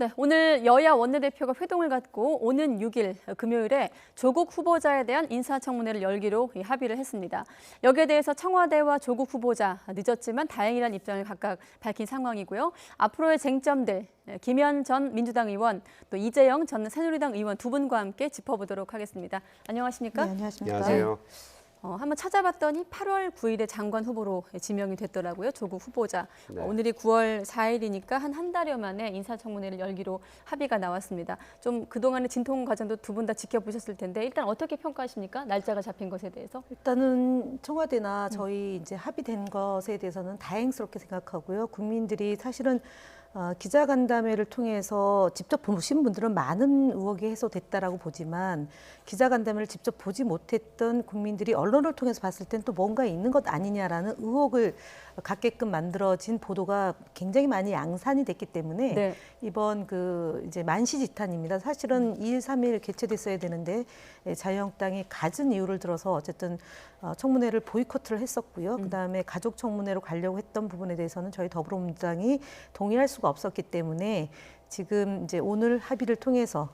네, 오늘 여야 원내대표가 회동을 갖고 오는 6일 금요일에 조국 후보자에 대한 인사청문회를 열기로 합의를 했습니다. 여기에 대해서 청와대와 조국 후보자 늦었지만 다행이라는 입장을 각각 밝힌 상황이고요. 앞으로의 쟁점들 김현 전 민주당 의원 또 이재영 전 새누리당 의원 두 분과 함께 짚어보도록 하겠습니다. 안녕하십니까? 네, 안녕하십니까? 안녕하세요. 한번 찾아봤더니 8월 9일에 장관 후보로 지명이 됐더라고요. 조국 후보자. 네. 오늘이 9월 4일이니까 한 달여 만에 인사청문회를 열기로 합의가 나왔습니다. 좀 그동안의 진통 과정도 두 분 다 지켜보셨을 텐데 일단 어떻게 평가하십니까? 날짜가 잡힌 것에 대해서? 일단은 청와대나 저희 이제 합의된 것에 대해서는 다행스럽게 생각하고요. 국민들이 사실은 기자간담회를 통해서 직접 보신 분들은 많은 의혹이 해소됐다라고 보지만 기자간담회를 직접 보지 못했던 국민들이 언론을 통해서 봤을 땐 또 뭔가 있는 것 아니냐라는 의혹을 갖게끔 만들어진 보도가 굉장히 많이 양산이 됐기 때문에 네. 이번 이제 만시지탄입니다. 사실은 2일, 3일 개최됐어야 되는데 자유한국당이 갖은 이유를 들어서 어쨌든 청문회를 보이콧을 했었고요. 그다음에 가족 청문회로 가려고 했던 부분에 대해서는 저희 더불어민주당이 동의할 수가 없었기 때문에 지금 이제 오늘 합의를 통해서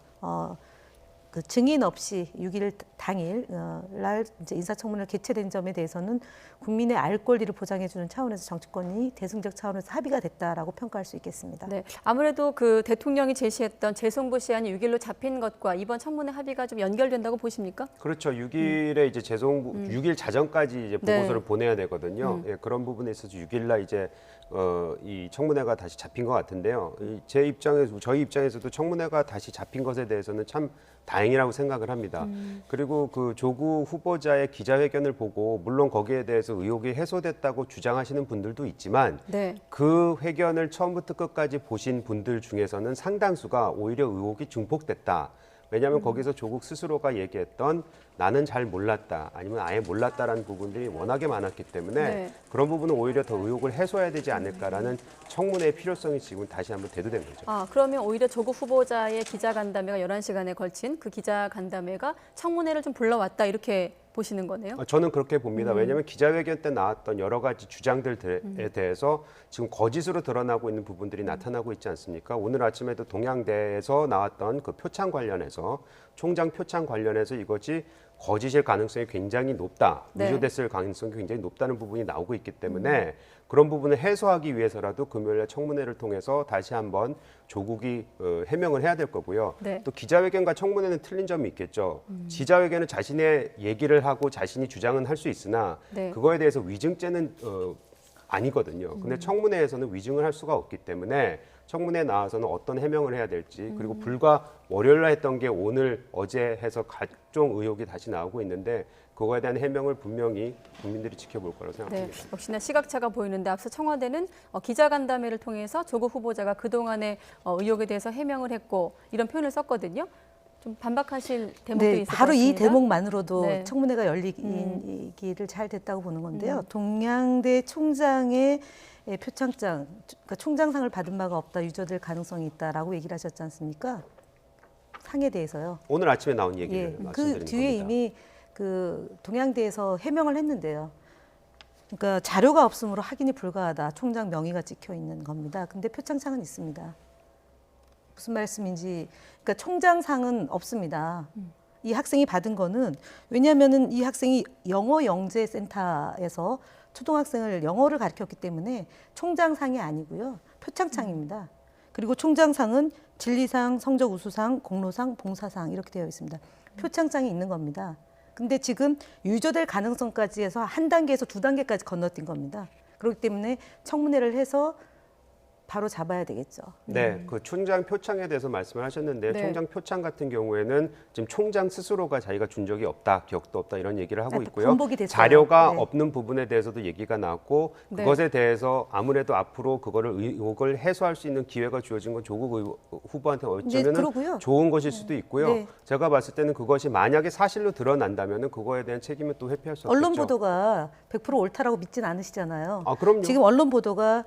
그 증인 없이 6일 당일 날 이제 인사청문회를 개최된 점에 대해서는 국민의 알 권리를 보장해주는 차원에서 정치권이 대승적 차원에서 합의가 됐다라고 평가할 수 있겠습니다. 네, 아무래도 그 대통령이 제시했던 재송부 시한이 6일로 잡힌 것과 이번 청문회 합의가 좀 연결된다고 보십니까? 그렇죠. 6일에 이제 재송부 6일 자정까지 이제 보고서를 네. 보내야 되거든요. 예, 그런 부분에 있어서 6일날 이제 이 청문회가 다시 잡힌 것 같은데요. 저희 입장에서도 청문회가 다시 잡힌 것에 대해서는 참 다행이라고 생각을 합니다. 그리고 그 조국 후보자의 기자회견을 보고 물론 거기에 대해서 의혹이 해소됐다고 주장하시는 분들도 있지만 네. 그 회견을 처음부터 끝까지 보신 분들 중에서는 상당수가 오히려 의혹이 증폭됐다. 왜냐하면 거기서 조국 스스로가 얘기했던 나는 잘 몰랐다 아니면 아예 몰랐다라는 부분들이 워낙에 많았기 때문에 네. 그런 부분은 오히려 더 의혹을 해소해야 되지 않을까라는 청문회의 필요성이 지금 다시 한번 대두된 거죠. 그러면 오히려 조국 후보자의 기자간담회가 11시간에 걸친 그 기자간담회가 청문회를 좀 불러왔다 이렇게 보시는 거네요? 저는 그렇게 봅니다. 왜냐하면 기자회견 때 나왔던 여러 가지 주장들에 대해서 지금 거짓으로 드러나고 있는 부분들이 나타나고 있지 않습니까? 오늘 아침에도 동양대에서 나왔던 그 표창 관련해서 총장 표창 관련해서 이것이 거짓일 가능성이 굉장히 높다. 네. 위조됐을 가능성이 굉장히 높다는 부분이 나오고 있기 때문에 그런 부분을 해소하기 위해서라도 금요일에 청문회를 통해서 다시 한번 조국이 해명을 해야 될 거고요. 네. 또 기자회견과 청문회는 틀린 점이 있겠죠. 기자회견은 자신의 얘기를 하고 자신이 주장은 할 수 있으나 네. 그거에 대해서 위증죄는 아니거든요. 근데 청문회에서는 위증을 할 수가 없기 때문에 청문회에 나와서는 어떤 해명을 해야 될지 그리고 불과 월요일날 했던 게 오늘 어제 해서 각종 의혹이 다시 나오고 있는데 그거에 대한 해명을 분명히 국민들이 지켜볼 거라고 네, 생각합니다. 역시나 시각차가 보이는데 앞서 청와대는 기자간담회를 통해서 조국 후보자가 그동안의 의혹에 대해서 해명을 했고 이런 표현을 썼거든요. 좀 반박하실 대목도 네, 있을 것 바로 이 같습니다. 대목만으로도 네. 청문회가 열리기를 잘 됐다고 보는 건데요. 동양대 총장의 표창장, 그러니까 총장상을 받은 바가 없다, 유죄될 가능성이 있다라고 얘기를 하셨지 않습니까? 상에 대해서요. 오늘 아침에 나온 얘기를 예, 말씀드리는 그 뒤에 겁니다. 이미 동양대에서 해명을 했는데요. 그러니까 자료가 없으므로 확인이 불가하다. 총장 명의가 찍혀 있는 겁니다. 근데 표창장은 있습니다. 무슨 말씀인지, 그러니까 총장상은 없습니다. 이 학생이 받은 거는 왜냐하면은 이 학생이 영어 영재 센터에서 초등학생을 영어를 가르쳤기 때문에 총장상이 아니고요. 표창장입니다. 그리고 총장상은 진리상, 성적 우수상, 공로상, 봉사상 이렇게 되어 있습니다. 표창장이 있는 겁니다. 근데 지금 유죄될 가능성까지 해서 한 단계에서 두 단계까지 건너뛴 겁니다. 그렇기 때문에 청문회를 해서 바로 잡아야 되겠죠. 네, 그 총장 표창에 대해서 말씀을 하셨는데 네. 총장 표창 같은 경우에는 지금 총장 스스로가 자기가 준 적이 없다, 기억도 없다 이런 얘기를 하고 있고요. 번복이 됐어요. 자료가 네. 없는 부분에 대해서도 얘기가 나왔고 네. 그것에 대해서 아무래도 앞으로 그거를 의혹을 해소할 수 있는 기회가 주어진 건 조국 후보한테 어쩌면은 그러고요. 좋은 것일 수도 있고요. 네. 제가 봤을 때는 그것이 만약에 사실로 드러난다면은 그거에 대한 책임은 또 회피할 수 없겠죠. 언론 보도가 100% 옳다라고 믿진 않으시잖아요. 아, 그럼요. 지금 언론 보도가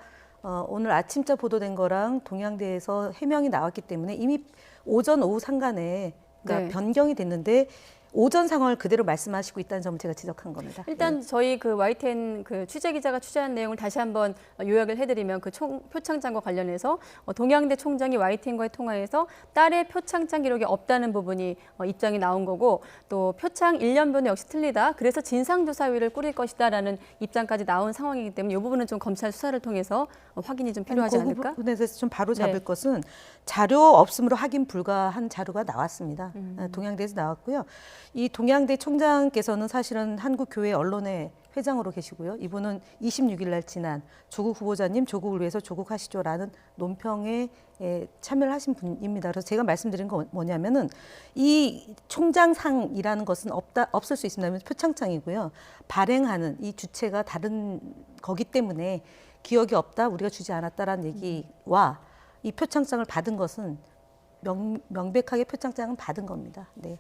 오늘 아침자 보도된 거랑 동양대에서 해명이 나왔기 때문에 이미 오전 오후 상간에 그러니까 네. 변경이 됐는데 오전 상황을 그대로 말씀하시고 있다는 점을 제가 지적한 겁니다. 일단 저희 그 YTN 그 취재 기자가 취재한 내용을 다시 한번 요약을 해드리면 그 표창장과 관련해서 동양대 총장이 YTN과의 통화에서 딸의 표창장 기록이 없다는 부분이 입장이 나온 거고 또 표창 1년분은 역시 틀리다. 그래서 진상조사위를 꾸릴 것이다라는 입장까지 나온 상황이기 때문에 이 부분은 좀 검찰 수사를 통해서 확인이 좀 필요하지 않을까? 그 부분에 대해서 좀 바로 잡을 네. 것은 자료 없음으로 확인 불가한 자료가 나왔습니다. 동양대에서 나왔고요. 이 동양대 총장께서는 사실은 한국교회 언론의 회장으로 계시고요. 이분은 26일 날 지난 조국 후보자님 조국을 위해서 조국하시죠라는 논평에 참여를 하신 분입니다. 그래서 제가 말씀드린 건 뭐냐면은 이 총장상이라는 것은 없을 수 있습니다. 표창장이고요. 발행하는 이 주체가 다른 거기 때문에 기억이 없다, 우리가 주지 않았다라는 얘기와 이 표창장을 받은 것은 명백하게 표창장은 받은 겁니다. 네.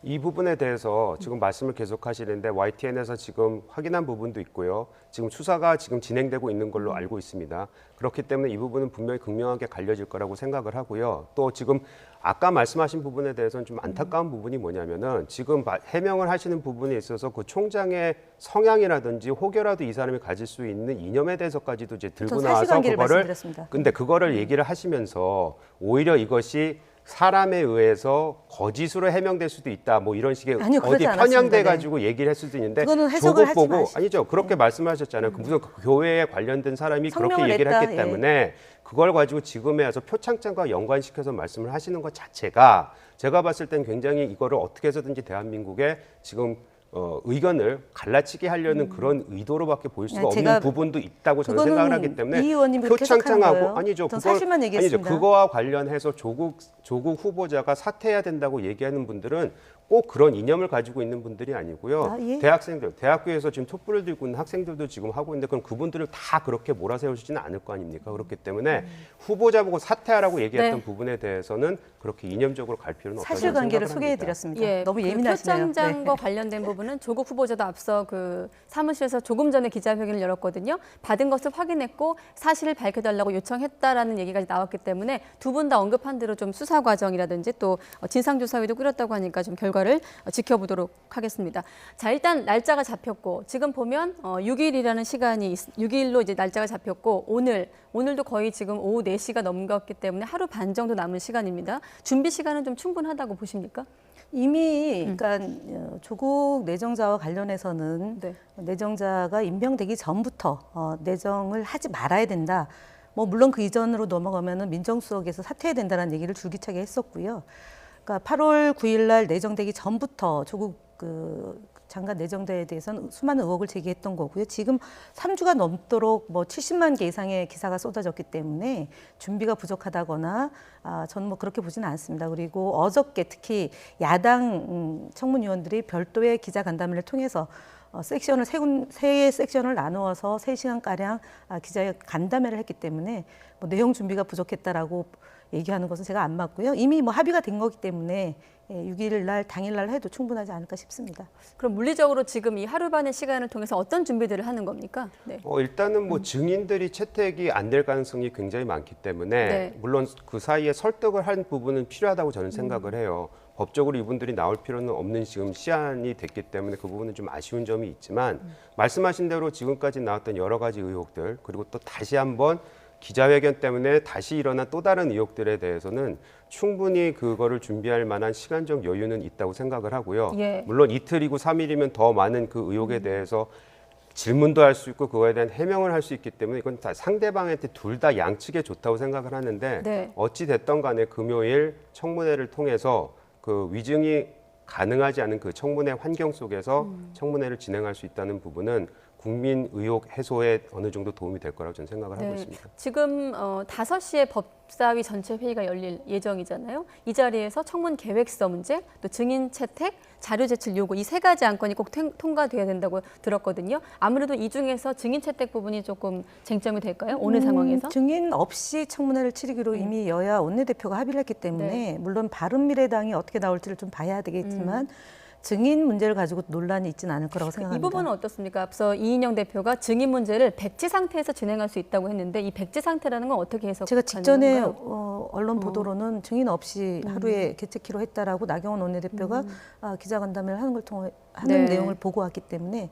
이 부분에 대해서 지금 말씀을 계속 하시는데 YTN에서 지금 확인한 부분도 있고요. 지금 수사가 지금 진행되고 있는 걸로 알고 있습니다. 그렇기 때문에 이 부분은 분명히 극명하게 갈려질 거라고 생각을 하고요. 또 지금 아까 말씀하신 부분에 대해서는 좀 안타까운 부분이 뭐냐면은 지금 해명을 하시는 부분에 있어서 그 총장의 성향이라든지 혹여라도 이 사람이 가질 수 있는 이념에 대해서까지도 이제 들고 나와서 사실관계를 그거를 말씀드렸습니다. 근데 그거를 얘기를 하시면서 오히려 이것이 사람에 의해서 거짓으로 해명될 수도 있다. 뭐 이런 식의 아니요, 어디 그러지 않았습니다. 편향돼 네. 가지고 얘기를 했을 수도 있는데 그거는 해석을 조국 하지 보고 마시죠. 아니죠. 그렇게 말씀하셨잖아요. 그 무슨 교회에 관련된 사람이 그렇게 성명을 얘기를 냈다, 했기 예. 때문에 그걸 가지고 지금에 와서 표창장과 연관시켜서 말씀을 하시는 것 자체가 제가 봤을 땐 굉장히 이거를 어떻게 해서든지 대한민국에 지금 의견을 갈라치게 하려는 그런 의도로밖에 보일 수가 아니, 없는 제가 부분도 있다고 저는 그거는 생각을 하기 때문에 이 의원님 그렇게 해석하는 거예요. 표창장하고 아니죠. 전 사실만 얘기했습니다. 아니죠. 그거와 관련해서 조국 후보자가 사퇴해야 된다고 얘기하는 분들은 꼭 그런 이념을 가지고 있는 분들이 아니고요. 아, 예. 대학생들, 대학교에서 지금 촛불을 들고 있는 학생들도 지금 하고 있는데 그럼 그분들을 다 그렇게 몰아세우시지는 않을 거 아닙니까? 그렇기 때문에 후보자 보고 사퇴하라고 얘기했던 네. 부분에 대해서는 그렇게 이념적으로 갈 필요는 없다고 사실관계를 생각을 합니다. 소개해드렸습니다. 너무 그 예민하시네요. 표창장과 네. 관련된 부분은 조국 후보자도 앞서 그 사무실에서 조금 전에 기자회견을 열었거든요. 받은 것을 확인했고 사실을 밝혀달라고 요청했다라는 얘기까지 나왔기 때문에 두 분 다 언급한 대로 좀 수사 과정이라든지 또 진상조사위도 꾸렸다고 하니까 좀 결과를 지켜보도록 하겠습니다. 자, 일단 날짜가 잡혔고 지금 보면 6일이라는 시간이 6일로 이제 날짜가 잡혔고 오늘도 거의 지금 오후 4시가 넘겼기 때문에 하루 반 정도 남은 시간입니다. 준비 시간은 좀 충분하다고 보십니까? 이미 그러니까 조국 내정자와 관련해서는 네. 내정자가 임명되기 전부터 내정을 하지 말아야 된다. 뭐 물론 그 이전으로 넘어가면은 민정수석에서 사퇴해야 된다는 얘기를 줄기차게 했었고요. 그러니까 8월 9일 날 내정되기 전부터 조국 장관 내정자에 대해서는 수많은 의혹을 제기했던 거고요. 지금 3주가 넘도록 뭐 70만 개 이상의 기사가 쏟아졌기 때문에 준비가 부족하다거나 저는 뭐 그렇게 보지는 않습니다. 그리고 어저께 특히 야당 청문위원들이 별도의 기자 간담회를 통해서 섹션을 세 섹션을 나누어서 3시간가량 기자 간담회를 했기 때문에 뭐 내용 준비가 부족했다라고 얘기하는 것은 제가 안 맞고요. 이미 뭐 합의가 된 거기 때문에 6일 날 당일 날 해도 충분하지 않을까 싶습니다. 그럼 물리적으로 지금 이 하루 반의 시간을 통해서 어떤 준비들을 하는 겁니까? 네. 일단은 뭐 증인들이 채택이 안 될 가능성이 굉장히 많기 때문에 네. 물론 그 사이에 설득을 한 부분은 필요하다고 저는 생각을 해요. 법적으로 이분들이 나올 필요는 없는 지금 시한이 됐기 때문에 그 부분은 좀 아쉬운 점이 있지만 말씀하신 대로 지금까지 나왔던 여러 가지 의혹들 그리고 또 다시 한번 기자회견 때문에 다시 일어난 또 다른 의혹들에 대해서는 충분히 그거를 준비할 만한 시간적 여유는 있다고 생각을 하고요. 예. 물론 이틀이고 3일이면 더 많은 그 의혹에 대해서 질문도 할 수 있고 그거에 대한 해명을 할 수 있기 때문에 이건 다 상대방한테 둘 다 양측에 좋다고 생각을 하는데 네. 어찌 됐던 간에 금요일 청문회를 통해서 그 위증이 가능하지 않은 그 청문회 환경 속에서 청문회를 진행할 수 있다는 부분은 국민 의혹 해소에 어느 정도 도움이 될 거라고 저는 생각을 하고 있습니다. 지금 5시에 법사위 전체 회의가 열릴 예정이잖아요. 이 자리에서 청문 계획서 문제, 또 증인 채택, 자료 제출 요구 이 세 가지 안건이 꼭 통과돼야 된다고 들었거든요. 아무래도 이 중에서 증인 채택 부분이 조금 쟁점이 될까요? 오늘 상황에서? 증인 없이 청문회를 치르기로 이미 여야 원내대표가 합의를 했기 때문에 물론 바른미래당이 어떻게 나올지를 좀 봐야 되겠지만 증인 문제를 가지고 논란이 있지는 않을 거라고 이 생각합니다. 부분은 어떻습니까? 앞서 이인영 대표가 증인 문제를 백지 상태에서 진행할 수 있다고 했는데 이 백지 상태라는 건 어떻게 해석하는 제가 직전에 건가요? 언론 보도로는 증인 없이 하루에 개최키로 했다라고 나경원 원내대표가 기자간담회를 하는 걸 통해 하는 네. 내용을 보고 왔기 때문에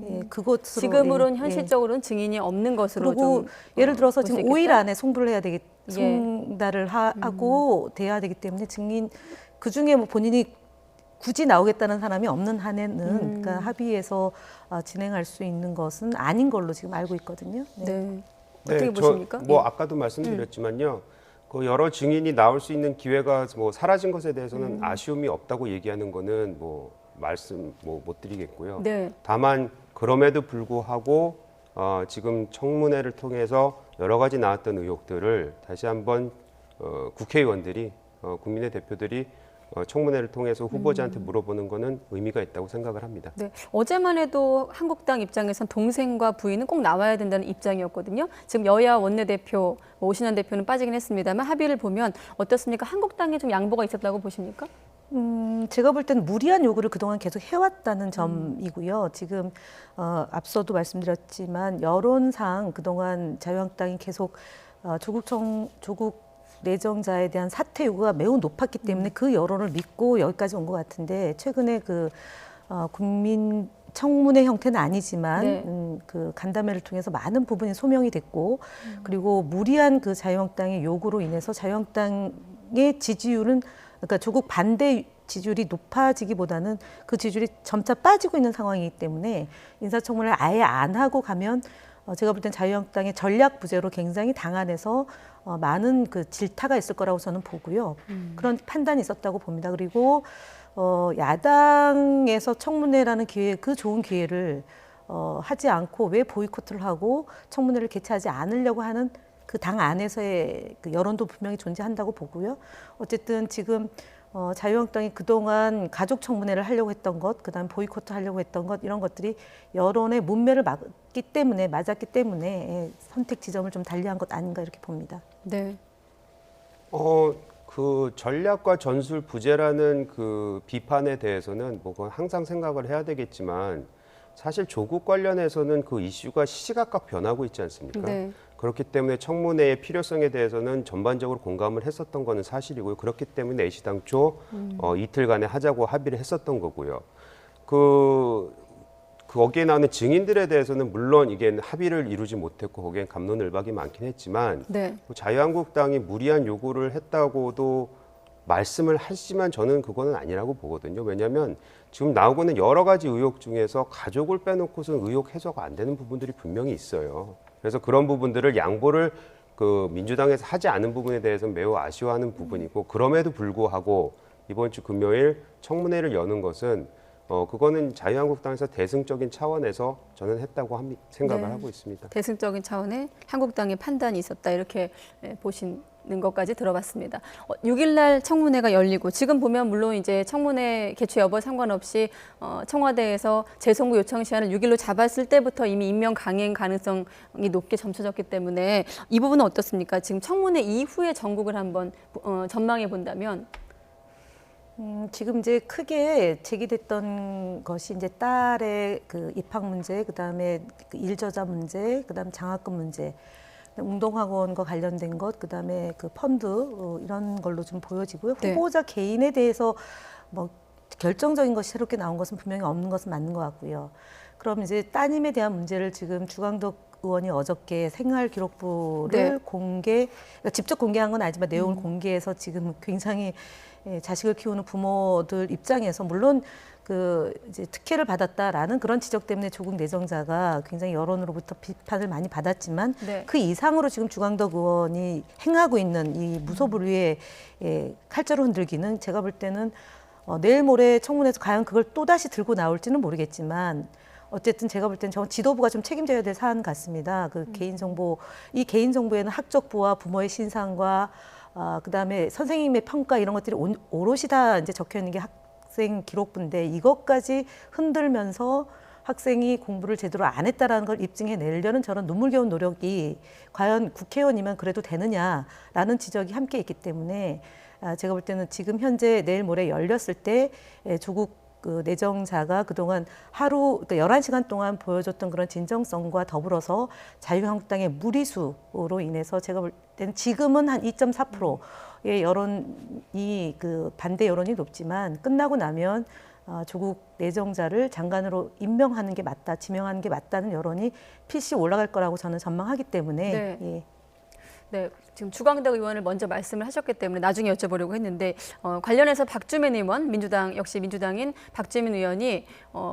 예, 그것으로 지금으로는 예, 현실적으로는 증인이 없는 것으로 그리고 좀 예를 들어서 볼수 지금 5일 있겠다? 안에 송도를 해야 되기 송달을 하고 돼야 되기 때문에 증인 그 중에 뭐 본인이 굳이 나오겠다는 사람이 없는 한에는 그러니까 합의해서 진행할 수 있는 것은 아닌 걸로 지금 알고 있거든요. 네. 네. 어떻게 보십니까? 뭐 예. 아까도 말씀드렸지만요. 그 여러 증인이 나올 수 있는 기회가 뭐 사라진 것에 대해서는 아쉬움이 없다고 얘기하는 거는 뭐 말씀 뭐 못 드리겠고요. 네. 다만 그럼에도 불구하고 지금 청문회를 통해서 여러 가지 나왔던 의혹들을 다시 한번 국회의원들이 국민의 대표들이 청문회를 통해서 후보자한테 물어보는 것은 의미가 있다고 생각을 합니다. 네. 어제만 해도 한국당 입장에선 동생과 부인은 꼭 나와야 된다는 입장이었거든요. 지금 여야 원내대표 오신환 대표는 빠지긴 했습니다만 합의를 보면 어떻습니까? 한국당에 좀 양보가 있었다고 보십니까? 제가 볼 때는 무리한 요구를 그동안 계속 해왔다는 점이고요. 지금 앞서도 말씀드렸지만 여론상 그동안 자유한국당이 계속 조국 내정자에 대한 사퇴 요구가 매우 높았기 때문에 그 여론을 믿고 여기까지 온 것 같은데 최근에 그 국민 청문회 형태는 아니지만 네. 그 간담회를 통해서 많은 부분이 소명이 됐고 그리고 무리한 그 자유한국당의 요구로 인해서 자유한국당의 지지율은 그러니까 조국 반대 지지율이 높아지기보다는 그 지지율이 점차 빠지고 있는 상황이기 때문에 인사청문회를 아예 안 하고 가면 제가 볼 땐 자유한국당의 전략 부재로 굉장히 당 안에서 많은 그 질타가 있을 거라고 저는 보고요. 그런 판단이 있었다고 봅니다. 그리고 야당에서 청문회라는 기회, 그 좋은 기회를 하지 않고 왜 보이콧을 하고 청문회를 개최하지 않으려고 하는 그 당 안에서의 그 여론도 분명히 존재한다고 보고요. 어쨌든 지금 자유한국당이 그동안 가족 청문회를 하려고 했던 것, 그다음 보이콧을 하려고 했던 것 이런 것들이 여론의 문매를 맞았기 때문에 선택 지점을 좀 달리한 것 아닌가 이렇게 봅니다. 네. 그 전략과 전술 부재라는 그 비판에 대해서는 뭐 그건 항상 생각을 해야 되겠지만 사실 조국 관련해서는 그 이슈가 시시각각 변하고 있지 않습니까? 네. 그렇기 때문에 청문회의 필요성에 대해서는 전반적으로 공감을 했었던 거는 사실이고요. 그렇기 때문에 애시당초 이틀간에 하자고 합의를 했었던 거고요. 거기에 나오는 증인들에 대해서는 물론 이게 합의를 이루지 못했고 거기엔 갑론을박이 많긴 했지만 네. 자유한국당이 무리한 요구를 했다고도 말씀을 하시지만 저는 그거는 아니라고 보거든요. 왜냐하면 지금 나오고는 여러 가지 의혹 중에서 가족을 빼놓고서는 의혹 해소가 안 되는 부분들이 분명히 있어요. 그래서 그런 부분들을 양보를 그 민주당에서 하지 않은 부분에 대해서는 매우 아쉬워하는 부분이고 그럼에도 불구하고 이번 주 금요일 청문회를 여는 것은 그거는 자유한국당에서 대승적인 차원에서 저는 했다고 생각을 네. 하고 있습니다. 대승적인 차원의 한국당의 판단이 있었다 이렇게 보시는 것까지 들어봤습니다. 6일 날 청문회가 열리고 지금 보면 물론 이제 청문회 개최 여부 상관없이 청와대에서 재송구 요청 시한을 6일로 잡았을 때부터 이미 임명 강행 가능성이 높게 점쳐졌기 때문에 이 부분은 어떻습니까? 지금 청문회 이후의 전국을 한번 전망해 본다면 지금 이제 크게 제기됐던 것이 이제 딸의 그 입학 문제, 그다음에 그 일저자 문제, 그다음 장학금 문제, 웅동학원과 관련된 것, 그다음에 그 펀드 이런 걸로 좀 보여지고요. 네. 후보자 개인에 대해서 뭐 결정적인 것이 새롭게 나온 것은 분명히 없는 것은 맞는 것 같고요. 그럼 이제 따님에 대한 문제를 지금 주광덕 의원이 어저께 생활기록부를 네. 그러니까 직접 공개한 건 아니지만 내용을 공개해서 지금 굉장히 자식을 키우는 부모들 입장에서 물론 그 이제 특혜를 받았다라는 그런 지적 때문에 조국 내정자가 굉장히 여론으로부터 비판을 많이 받았지만 네. 그 이상으로 지금 주광덕 의원이 행하고 있는 이 무소불위의 칼자루 흔들기는 제가 볼 때는 내일 모레 청문회에서 과연 그걸 또다시 들고 나올지는 모르겠지만 어쨌든 제가 볼 때는 저는 지도부가 좀 책임져야 될 사안 같습니다. 그 개인정보, 이 개인정보에는 학적부와 부모의 신상과 그다음에 선생님의 평가 이런 것들이 오롯이 다 이제 적혀 있는 게 학생 기록부인데 이것까지 흔들면서 학생이 공부를 제대로 안 했다라는 걸 입증해 내려는 저런 눈물겨운 노력이 과연 국회의원이면 그래도 되느냐라는 지적이 함께 있기 때문에 제가 볼 때는 지금 현재 내일 모레 열렸을 때 조국 그 내정자가 그동안 하루, 그러니까 11시간 동안 보여줬던 그런 진정성과 더불어서 자유한국당의 무리수로 인해서 제가 볼 때는 지금은 한 2.4%의 여론이 그 반대 여론이 높지만 끝나고 나면 조국 내정자를 장관으로 임명하는 게 맞다, 지명하는 게 맞다는 여론이 필시 올라갈 거라고 저는 전망하기 때문에 네. 예. 네, 지금 주광덕 의원을 먼저 말씀을 하셨기 때문에 나중에 여쭤보려고 했는데 관련해서 박주민 의원, 역시 민주당인 박주민 의원이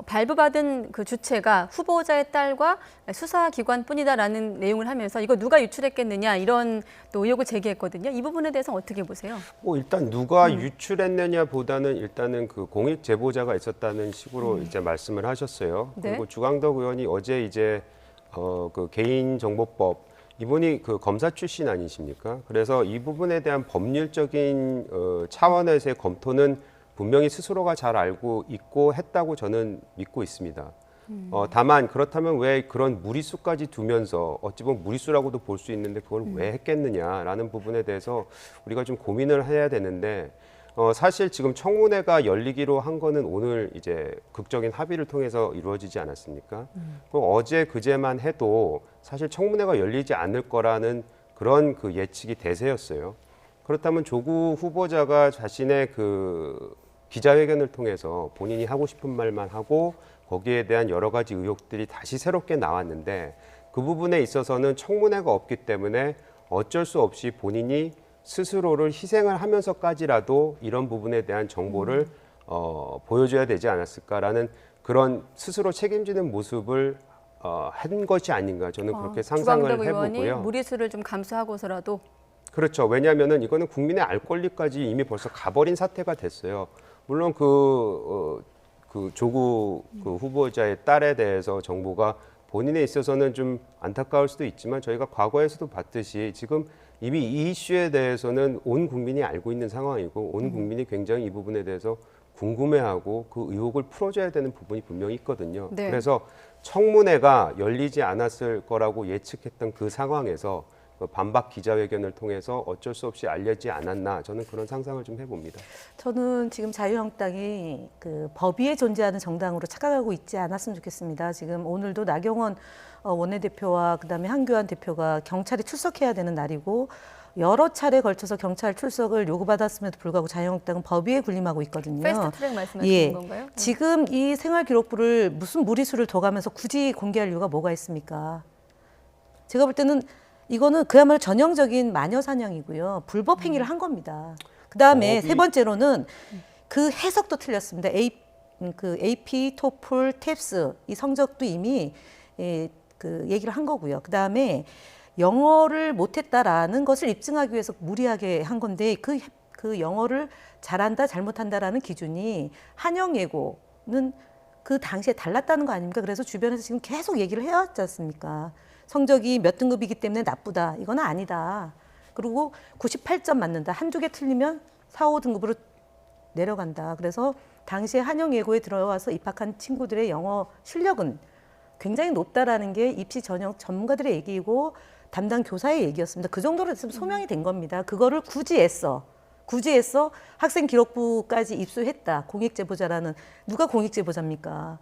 발부받은 그 주체가 후보자의 딸과 수사기관뿐이다라는 내용을 하면서 이거 누가 유출했겠느냐 이런 또 의혹을 제기했거든요. 이 부분에 대해서 어떻게 보세요? 뭐 일단 누가 유출했느냐보다는 일단은 그 공익 제보자가 있었다는 식으로 이제 말씀을 하셨어요. 네. 그리고 주광덕 의원이 어제 이제 그 개인정보법 이분이 그 검사 출신 아니십니까? 그래서 이 부분에 대한 법률적인 차원에서의 검토는 분명히 스스로가 잘 알고 있고 했다고 저는 믿고 있습니다. 다만 그렇다면 왜 그런 무리수까지 두면서 어찌 보면 무리수라고도 볼 수 있는데 그걸 왜 했겠느냐라는 부분에 대해서 우리가 좀 고민을 해야 되는데 사실 지금 청문회가 열리기로 한 거는 오늘 이제 극적인 합의를 통해서 이루어지지 않았습니까? 어제 그제만 해도 사실 청문회가 열리지 않을 거라는 그런 그 예측이 대세였어요. 그렇다면 조국 후보자가 자신의 그 기자회견을 통해서 본인이 하고 싶은 말만 하고 거기에 대한 여러 가지 의혹들이 다시 새롭게 나왔는데 그 부분에 있어서는 청문회가 없기 때문에 어쩔 수 없이 본인이 스스로를 희생을 하면서까지라도 이런 부분에 대한 정보를 보여줘야 되지 않았을까라는 그런 스스로 책임지는 모습을 한 것이 아닌가 저는 그렇게 상상을 주광덕 의원이 해보고요. 무리수를 좀 감수하고서라도 그렇죠. 왜냐하면은 이거는 국민의 알 권리까지 이미 벌써 가버린 사태가 됐어요. 물론 그 조국 그 후보자의 딸에 대해서 정보가 본인에 있어서는 좀 안타까울 수도 있지만 저희가 과거에서도 봤듯이 지금 이미 이 이슈에 대해서는 온 국민이 알고 있는 상황이고 온 국민이 굉장히 이 부분에 대해서 궁금해하고 그 의혹을 풀어줘야 되는 부분이 분명히 있거든요. 네. 그래서 청문회가 열리지 않았을 거라고 예측했던 그 상황에서 반박 기자회견을 통해서 어쩔 수 없이 알려지지 않았나 저는 그런 상상을 좀 해봅니다. 저는 지금 자유한국당이 그 법 위에 존재하는 정당으로 착각하고 있지 않았으면 좋겠습니다. 지금 오늘도 나경원 원내대표와 그다음에 한교안 대표가 경찰에 출석해야 되는 날이고 여러 차례 걸쳐서 경찰 출석을 요구받았음에도 불구하고 자유한국당은 법 위에 군림하고 있거든요. 패스트트랙 말씀하시는 건가요? 지금 이 생활기록부를 무슨 무리수를 둬가면서 굳이 공개할 이유가 뭐가 있습니까? 제가 볼 때는 이거는 그야말로 전형적인 마녀 사냥이고요. 불법 행위를 한 겁니다. 그다음에 세 번째로는 그 해석도 틀렸습니다. AP, 토플, 탭스 이 성적도 이미 그 얘기를 한 거고요. 그다음에 영어를 못했다라는 것을 입증하기 위해서 무리하게 한 건데 그 영어를 잘한다 잘못한다라는 기준이 한영예고는 그 당시에 달랐다는 거 아닙니까? 그래서 주변에서 지금 계속 얘기를 해왔지 않습니까? 성적이 몇 등급이기 때문에 나쁘다. 이건 아니다. 그리고 98점 맞는다. 한두 개 틀리면 4, 5등급으로 내려간다. 그래서 당시에 한영예고에 들어와서 입학한 친구들의 영어 실력은 굉장히 높다라는 게 입시 전형 전문가들의 얘기이고 담당 교사의 얘기였습니다. 그 정도로 됐으면 소명이 된 겁니다. 그거를 굳이 애써 학생 기록부까지 입수했다. 공익제보자라는 누가 공익제보자입니까?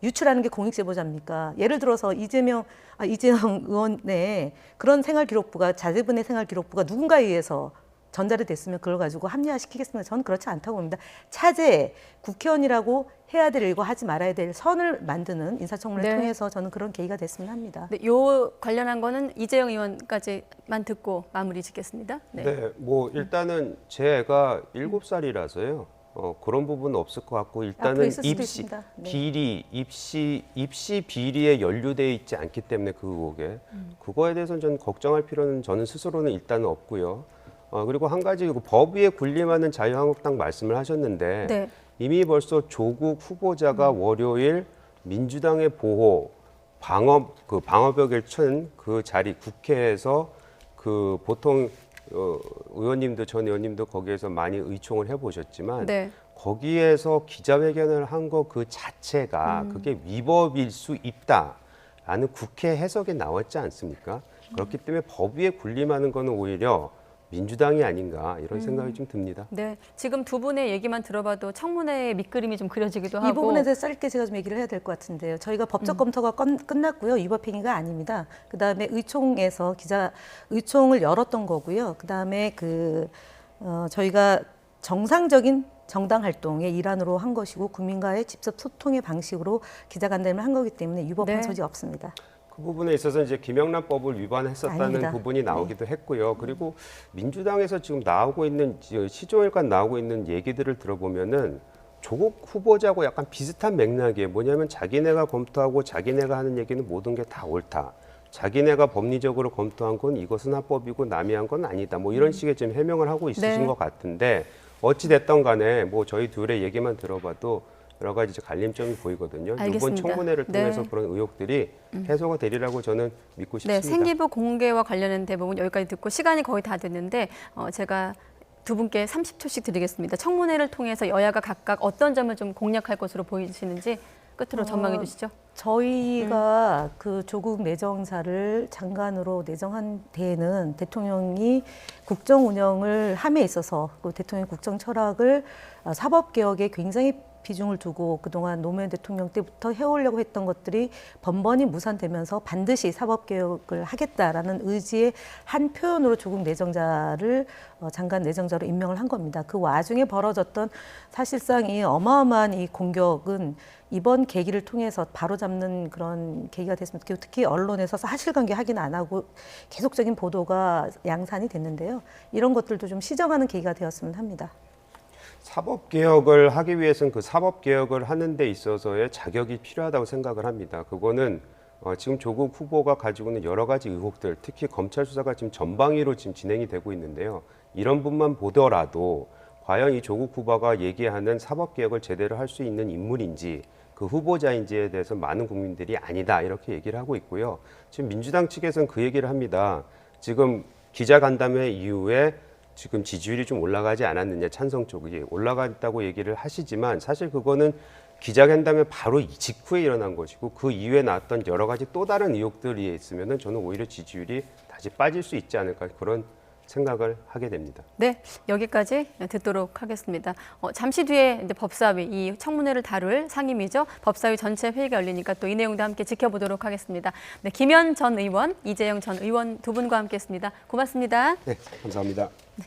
유출하는 게 공익제보자입니까? 예를 들어서 이재영 의원의 그런 생활기록부가 자제분의 생활기록부가 누군가에 의해서 전달이 됐으면 그걸 가지고 합리화시키겠습니다. 저는 그렇지 않다고 봅니다. 차제 국회의원이라고 해야 될 일과 하지 말아야 될 선을 만드는 인사청문회를 네. 통해서 저는 그런 계기가 됐으면 합니다. 네, 요 관련한 거는 이재영 의원까지만 듣고 마무리 짓겠습니다. 네, 뭐 일단은 제 애가 7살이라서요. 그런 부분은 없을 것 같고 앞으로 일단은 있을 수도 입시 있습니다. 네. 비리, 입시 비리에 연루돼 있지 않기 때문에 그 의혹에 그거에 대해서는 저는 걱정할 필요는 저는 스스로는 일단은 없고요. 그리고 한 가지 법 위에 군림하는 자유한국당 말씀을 하셨는데 네. 이미 벌써 조국 후보자가 월요일 민주당의 보호 방어벽을 친 그 자리 국회에서 그 보통 의원님도 전 의원님도 거기에서 많이 의총을 해보셨지만 네. 거기에서 기자회견을 한 거 그 자체가 그게 위법일 수 있다라는 국회 해석에 나왔지 않습니까? 그렇기 때문에 법 위에 군림하는 거는 오히려 민주당이 아닌가 이런 생각이 좀 듭니다. 네, 지금 두 분의 얘기만 들어봐도 청문회의 밑그림이 좀 그려지기도 하고 이 부분에 대해서 짧게 제가 좀 얘기를 해야 될 것 같은데요. 저희가 법적 검토가 끝났고요. 위법행위가 아닙니다. 그다음에 의총에서 의총을 열었던 거고요. 그다음에 저희가 정상적인 정당 활동의 일환으로 한 것이고 국민과의 직접 소통의 방식으로 기자간담회를 한 거기 때문에 위법한 네. 소지 없습니다. 그 부분에 있어서 이제 김영란법을 위반했었다는 아닙니다. 부분이 나오기도 했고요. 그리고 민주당에서 지금 나오고 있는 시종일관 나오고 있는 얘기들을 들어보면은 조국 후보자하고 약간 비슷한 맥락이에요. 뭐냐면 자기네가 검토하고 자기네가 하는 얘기는 모든 게 다 옳다. 자기네가 법리적으로 검토한 건 이것은 합법이고 남이 한 건 아니다. 뭐 이런 식의 지금 해명을 하고 있으신 네. 것 같은데 어찌 됐던 간에 뭐 저희 둘의 얘기만 들어봐도 여러 가지 이제 갈림점이 보이거든요. 이번 알겠습니다. 청문회를 통해서 네. 그런 의혹들이 해소가 되리라고 저는 믿고 싶습니다. 네, 생기부 공개와 관련된 대부분 여기까지 듣고 시간이 거의 다 됐는데 제가 두 분께 30초씩 드리겠습니다. 청문회를 통해서 여야가 각각 어떤 점을 좀 공략할 것으로 보이시는지 끝으로 전망해 주시죠. 저희가 그 조국 내정자를 장관으로 내정한 데에는 대통령이 국정 운영을 함에 있어서 그 대통령 국정 철학을 사법 개혁에 굉장히 비중을 두고 그동안 노무현 대통령 때부터 해오려고 했던 것들이 번번이 무산되면서 반드시 사법 개혁을 하겠다라는 의지의 한 표현으로 조국 내정자를 장관 내정자로 임명을 한 겁니다. 그 와중에 벌어졌던 사실상 이 어마어마한 이 공격은 이번 계기를 통해서 바로잡는 그런 계기가 됐으면 좋겠고 특히 언론에서 사실관계 확인 안 하고 계속적인 보도가 양산이 됐는데요. 이런 것들도 좀 시정하는 계기가 되었으면 합니다. 사법 개혁을 하기 위해서는 그 사법 개혁을 하는 데 있어서의 자격이 필요하다고 생각을 합니다. 그거는 지금 조국 후보가 가지고 있는 여러 가지 의혹들, 특히 검찰 수사가 지금 전방위로 지금 진행이 되고 있는데요. 이런 분만 보더라도 과연 이 조국 후보가 얘기하는 사법 개혁을 제대로 할 수 있는 인물인지 그 후보자인지에 대해서 많은 국민들이 아니다 이렇게 얘기를 하고 있고요. 지금 민주당 측에서는 그 얘기를 합니다. 지금 기자간담회 이후에 지금 지지율이 좀 올라가지 않았느냐, 찬성 쪽이 올라갔다고 얘기를 하시지만 사실 그거는 기자간담회 바로 직후에 일어난 것이고 그 이후에 나왔던 여러 가지 또 다른 의혹들이 있으면은 저는 오히려 지지율이 다시 빠질 수 있지 않을까 그런 생각을 하게 됩니다. 네, 여기까지 듣도록 하겠습니다. 잠시 뒤에 이제 법사위, 이 청문회를 다룰 상임위죠. 법사위 전체 회의가 열리니까 또 이 내용도 함께 지켜보도록 하겠습니다. 네, 김현 전 의원, 이재영 전 의원 두 분과 함께했습니다. 고맙습니다. 네, 감사합니다. 네.